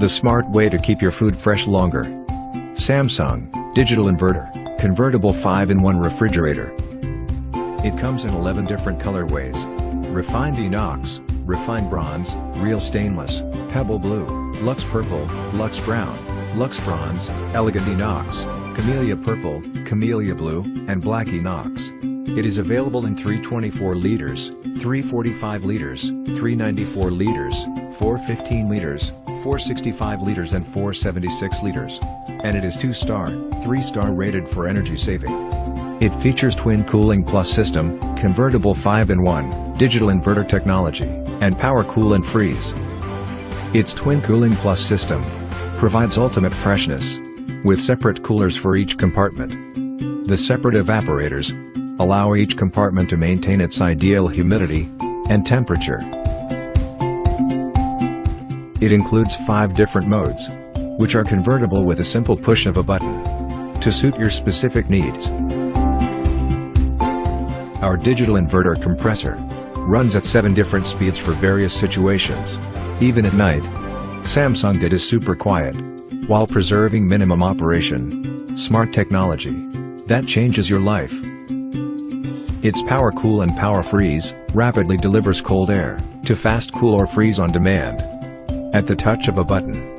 the smart way to keep your food fresh longer. Samsung Digital Inverter, convertible 5-in-1 refrigerator. It comes in 11 different colorways. Refined inox, refined bronze, real stainless, pebble blue, luxe purple, luxe brown, luxe bronze, elegant inox, camellia purple, camellia blue, and black inox. It is available in 324 liters, 345 liters, 394 liters, 415 liters, 465 liters and 476 liters. And it is 2-star, 3-star rated for energy saving. It features twin cooling plus system, convertible 5-in-1, digital inverter technology, and power cool and freeze. Its twin cooling plus system provides ultimate freshness, with separate coolers for each compartment. The separate evaporators allow each compartment to maintain its ideal humidity and temperature. It includes 5 different modes, which are convertible with a simple push of a button, to suit your specific needs. Our digital inverter compressor runs at 7 different speeds for various situations. Even at night, Samsung DID is super quiet, while preserving minimum operation. Smart technology that changes your life. Its power cool and power freeze rapidly delivers cold air to fast cool or freeze on demand at the touch of a button.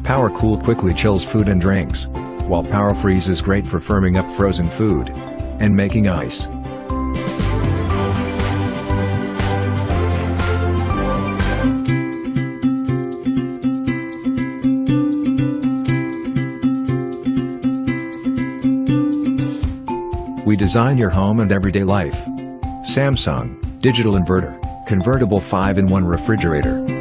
Power cool quickly chills food and drinks, while power freeze is great for firming up frozen food and making ice. We design your home and everyday life. Samsung Digital Inverter, convertible 5-in-1 refrigerator.